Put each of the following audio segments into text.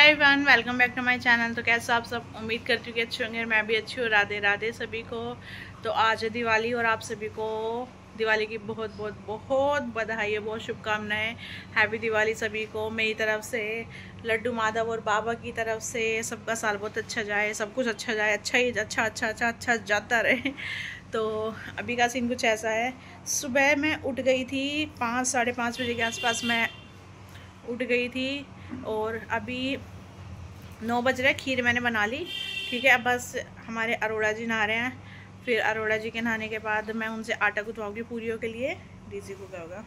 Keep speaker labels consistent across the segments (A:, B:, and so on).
A: Hi everyone, welcome back to my channel. तो कैसे आप सब, उम्मीद करती हूँ कि अच्छे होंगे। मैं भी अच्छी हूँ। राधे राधे सभी को। तो आज है दिवाली और आप सभी को दिवाली की बहुत बहुत बहुत बधाई है, बहुत शुभकामनाएं। हैप्पी दिवाली सभी को मेरी तरफ से, लड्डू माधव और बाबा की तरफ से। सबका साल बहुत अच्छा जाए, सब कुछ अच्छा जाए, अच्छा ही अच्छा अच्छा अच्छा अच्छा जाता रहे। तो अभी का सीन कुछ ऐसा है। सुबह मैं उठ गई थी 5-5:30 बजे के आसपास मैं उठ गई थी और अभी 9 बज रहे। खीर मैंने बना ली, ठीक है। अब बस हमारे अरोड़ा जी नहा रहे हैं। फिर अरोड़ा जी के नहाने के बाद मैं उनसे आटा गुथवाऊँगी पूरियों के लिए। डीजी को क्या होगा।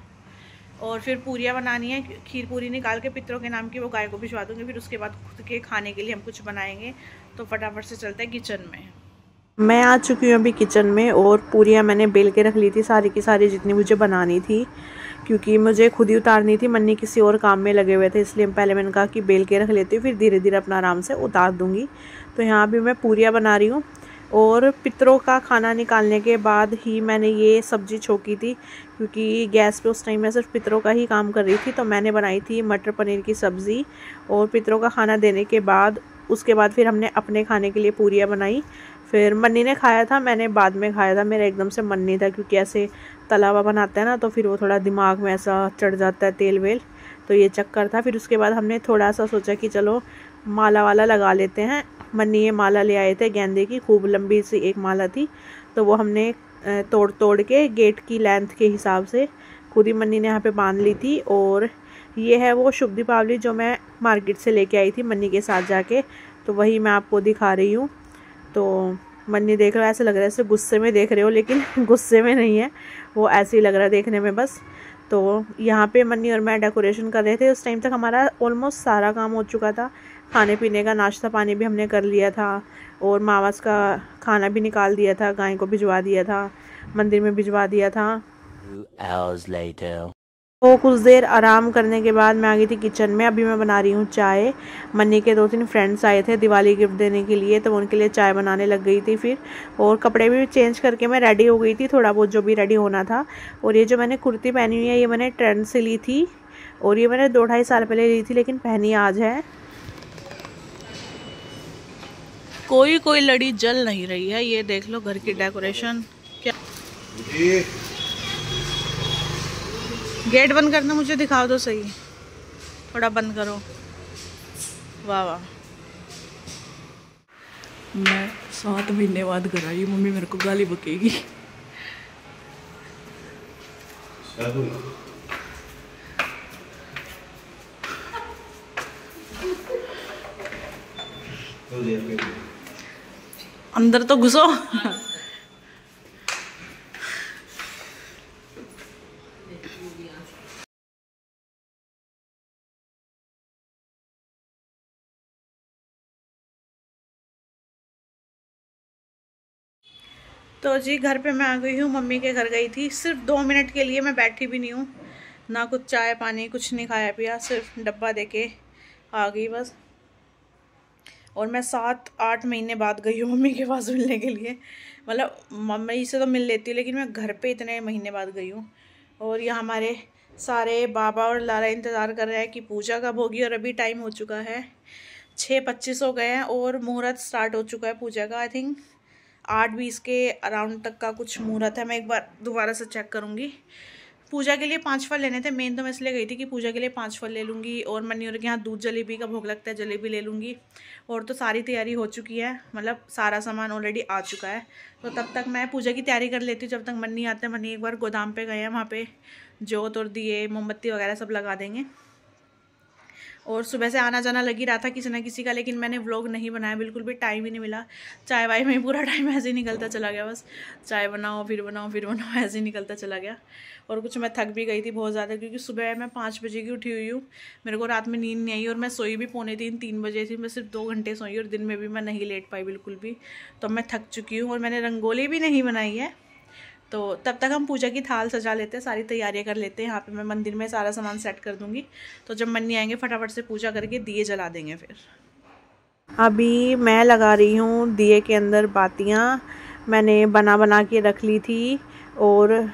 A: और फिर पूरियाँ बनानी है, खीर पूरी निकाल के पितरों के नाम की वो गाय को भिजवा दूँगी। फिर उसके बाद खुद के खाने के लिए हम कुछ बनाएंगे। तो फटाफट से चलते हैं किचन में।
B: मैं आ चुकी हूँ अभी किचन में और पूरियाँ मैंने बेल के रख ली थी सारी की सारी जितनी मुझे बनानी थी, क्योंकि मुझे खुद ही उतारनी थी। मन्नी किसी और काम में लगे हुए थे, इसलिए पहले मैंने कहा कि बेल के रख लेती हूँ, फिर धीरे धीरे अपना आराम से उतार दूँगी। तो यहाँ भी मैं पूरियाँ बना रही हूँ और पितरों का खाना निकालने के बाद ही मैंने ये सब्ज़ी छोकी थी, क्योंकि गैस पे उस टाइम मैं सिर्फ पितरों का ही काम कर रही थी। तो मैंने बनाई थी मटर पनीर की सब्ज़ी और पितरों का खाना देने के बाद उसके बाद फिर हमने अपने खाने के लिए पूरियाँ बनाई। फिर मन्नी ने खाया था, मैंने बाद में खाया था। मेरा एकदम से मन नहीं था, क्योंकि ऐसे तला हुआ बनाता है ना, तो फिर वो थोड़ा दिमाग में ऐसा चढ़ जाता है तेल वेल, तो ये चक्कर था। फिर उसके बाद हमने थोड़ा सा सोचा कि चलो माला वाला लगा लेते हैं। मन्नी ये माला ले आए थे गेंदे की, खूब लंबी सी एक माला थी। तो वो हमने तोड़ तोड़ के गेट की लेंथ के हिसाब से खुद ही मन्नी ने यहाँ पे बांध ली थी। और ये है वो शुभ दीपावली जो मैं मार्केट से लेके आई थी मन्नी के साथ जाके, तो वही मैं आपको दिखा रही हूँ। तो मन्नी देख रहा है, ऐसे लग रहा है ऐसे गुस्से में देख रहे हो, लेकिन गुस्से में नहीं है, वो ऐसे ही लग रहा है देखने में बस। तो यहाँ पे मन्नी और मैं डेकोरेशन कर रहे थे। उस टाइम तक हमारा ऑलमोस्ट सारा काम हो चुका था। खाने पीने का नाश्ता पानी भी हमने कर लिया था और मावस का खाना भी निकाल दिया था, गाय को भिजवा दिया था, मंदिर में भिजवा दिया था।
C: 2 hours later.
B: तो कुछ देर आराम करने के बाद मैं आ गई थी किचन में। अभी मैं बना रही हूँ चाय। मन्नी के 2-3 फ्रेंड्स आए थे दिवाली गिफ्ट देने के लिए, तो उनके लिए चाय बनाने लग गई थी फिर। और कपड़े भी चेंज करके मैं रेडी हो गई थी, थोड़ा बहुत जो भी रेडी होना था। और ये जो मैंने कुर्ती पहनी हुई है, ये मैंने ट्रेंड से ली थी और ये मैंने 2-2.5 साल पहले ली थी, लेकिन पहनी आज है।
A: कोई कोई लड़ी जल नहीं रही है, ये देख लो घर की डेकोरेशन। क्या गेट बंद करना, मुझे दिखाओ तो सही, थोड़ा बंद करो। वाह वाह।
D: मैं 7 महीने बाद घर आई, मम्मी मेरे को गाली बकेगी।
A: अंदर तो घुसो। तो जी घर पे मैं आ गई हूँ, मम्मी के घर गई थी सिर्फ 2 मिनट के लिए। मैं बैठी भी नहीं हूँ, ना कुछ चाय पानी कुछ नहीं खाया पिया, सिर्फ डब्बा देके आ गई बस। और मैं 7-8 महीने बाद गई हूँ मम्मी के पास मिलने के लिए। मतलब मम्मी से तो मिल लेती हूँ, लेकिन मैं घर पे इतने महीने बाद गई हूँ। और यहाँ हमारे सारे बाबा और लाला इंतज़ार कर रहे हैं कि पूजा कब होगी। और अभी टाइम हो चुका है 6:25 हो गए हैं और मुहूर्त स्टार्ट हो चुका है पूजा का। आई थिंक 8:20 के अराउंड तक का कुछ मुहूर्त है। मैं एक बार दोबारा से चेक करूँगी। पूजा के लिए 5 फल लेने थे। मेन तो मैं इसलिए गई थी कि पूजा के लिए 5 फल ले लूँगी। और मन्नी और के यहाँ दूध जलेबी का भोग लगता है, जलेबी ले लूँगी। और तो सारी तैयारी हो चुकी है, मतलब सारा सामान ऑलरेडी आ चुका है। तो तब तक मैं पूजा की तैयारी कर लेती हूँ, जब तक मन्नी आते हैं। मन्नी एक बार गोदाम पे गए हैं, वहाँ पे जोत और दिए मोमबत्ती वगैरह सब लगा देंगे। और सुबह से आना जाना लगी रहा था किसी ना किसी का, लेकिन मैंने व्लॉग नहीं बनाया, बिल्कुल भी टाइम ही नहीं मिला। चाय वाय में ही पूरा टाइम ऐसे ही निकलता चला गया, बस चाय बनाओ फिर बनाओ फिर बनाओ, ऐसे ही निकलता चला गया। और कुछ मैं थक भी गई थी बहुत ज़्यादा, क्योंकि सुबह मैं 5 बजे की उठी हुई हूँ। मेरे को रात में नींद नहीं आई और मैं सोई भी 2:45-3 बजे थी। मैं सिर्फ 2 घंटे सोई और दिन में भी मैं नहीं लेट पाई बिल्कुल भी। तो मैं थक चुकी हूँ और मैंने रंगोली भी नहीं बनाई है। तो तब तक हम पूजा की थाल सजा लेते हैं, सारी तैयारियां कर लेते हैं। यहाँ पे मैं मंदिर में सारा सामान सेट कर दूँगी। तो जब मन्नी आएंगे फटाफट से पूजा करके दिए जला देंगे। फिर
B: अभी मैं लगा रही हूँ दिए के अंदर बातियाँ, मैंने बना के रख ली थी। और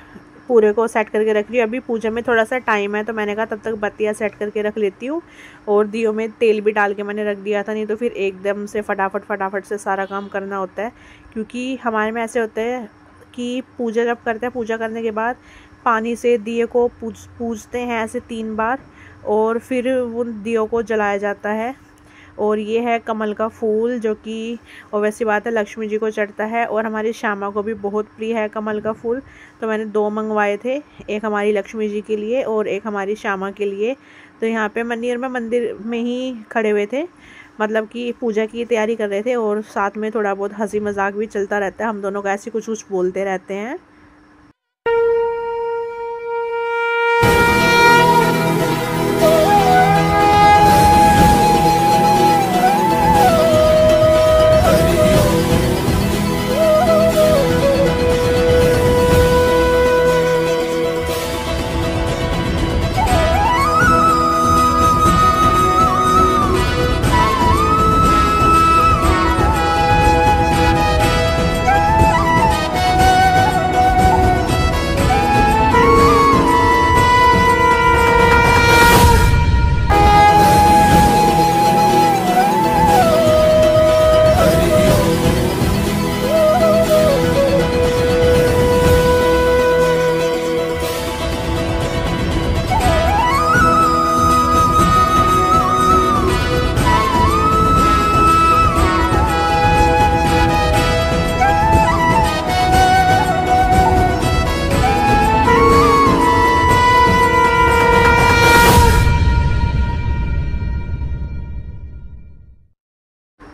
B: पूरे को सेट करके रख रही हूँ। अभी पूजा में थोड़ा सा टाइम है तो मैंने कहा तब तक बत्तियाँ सेट करके रख लेती हूँ। और दियों में तेल भी डाल के मैंने रख दिया था, नहीं तो फिर एकदम से फटाफट से सारा काम करना होता है। क्योंकि हमारे में ऐसे होते हैं कि पूजा जब करते हैं, पूजा करने के बाद पानी से दिए को पूजते हैं ऐसे 3 बार, और फिर उन दियों को जलाया जाता है। और ये है कमल का फूल, जो कि और वैसी बात है लक्ष्मी जी को चढ़ता है, और हमारी श्यामा को भी बहुत प्रिय है कमल का फूल। तो मैंने 2 मंगवाए थे, एक हमारी लक्ष्मी जी के लिए और एक हमारी श्यामा के लिए। तो यहाँ पे मंदिर में ही खड़े हुए थे, मतलब कि पूजा की तैयारी कर रहे थे, और साथ में थोड़ा बहुत हंसी मजाक भी चलता रहता है। हम दोनों का ऐसे कुछ बोलते रहते हैं।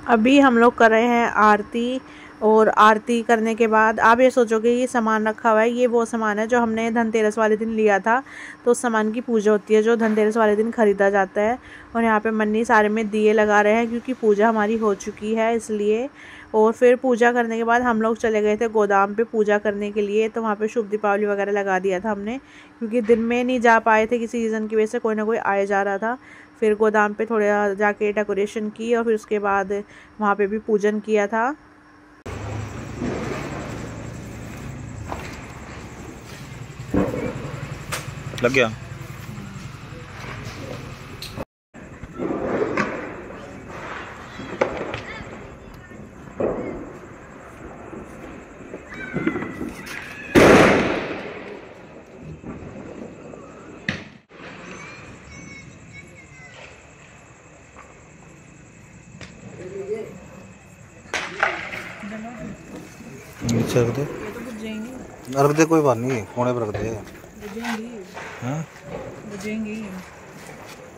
B: अभी हम लोग कर रहे हैं आरती, और आरती करने के बाद आप ये सोचोगे ये सामान रखा हुआ है, ये वो सामान है जो हमने धनतेरस वाले दिन लिया था। तो उस सामान की पूजा होती है जो धनतेरस वाले दिन ख़रीदा जाता है। और यहाँ पे मन्नी सारे में दिए लगा रहे हैं क्योंकि पूजा हमारी हो चुकी है इसलिए। और फिर पूजा करने के बाद हम लोग चले गए थे गोदाम पे पूजा करने के लिए। तो वहाँ पे शुभ दीपावली वगैरह लगा दिया था हमने, क्योंकि दिन में नहीं जा पाए थे किसी रीज़न की वजह से, कोई ना कोई आए जा रहा था। फिर गोदाम पे थोड़ा जाके डेकोरेशन की, और फिर उसके बाद वहाँ पे भी पूजन किया था।
E: लग गया। नीचे रख दे, रख दे, कोई बात नहीं, कोने पर रख दे।
A: बुझेंगी,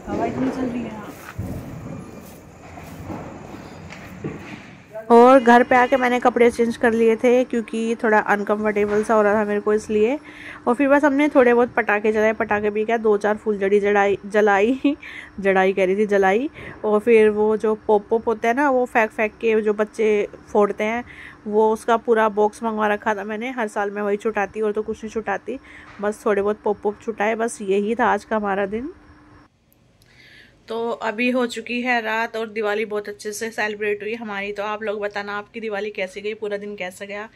A: हवा इतनी चल रही है।
B: और घर पे आके मैंने कपड़े चेंज कर लिए थे क्योंकि थोड़ा अनकंफर्टेबल सा हो रहा था मेरे को, इसलिए। और फिर बस हमने थोड़े बहुत पटाखे जलाए, पटाखे भी क्या 2-4 फुलझड़ी जलाई। और फिर वो जो पॉप होता है ना, वो फेंक के जो बच्चे फोड़ते हैं, वो उसका पूरा बॉक्स मंगवा रखा था मैंने। हर साल मैं वही छुटाती, और तो कुछ नहीं छुटाती, बस थोड़े बहुत पॉप छुटाए। बस यही था आज का हमारा दिन।
A: तो अभी हो चुकी है रात, और दिवाली बहुत अच्छे से सेलिब्रेट हुई हमारी। तो आप लोग बताना आपकी दिवाली कैसी गई, पूरा दिन कैसा गया।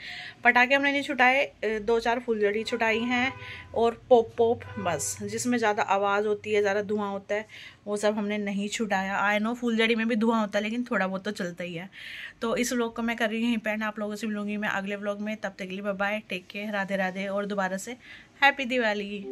A: पटाखे हमने नहीं छुटाए, 2-4 फुलझड़ी छुटाई हैं, और पॉप बस, जिसमें ज़्यादा आवाज़ होती है, ज़्यादा धुआं होता है, वो सब हमने नहीं छुटाया। आई नो फुलझड़ी में भी धुआं होता है, लेकिन थोड़ा बहुत तो चलता ही है। तो इस व्लॉग को मैं कर रही हूँ यहीं पे, आप लोगों से मिलूंगी मैं अगले व्लॉग में। तब तक के लिए bye bye, take care, Radhe Radhe, और दोबारा से हैप्पी दिवाली।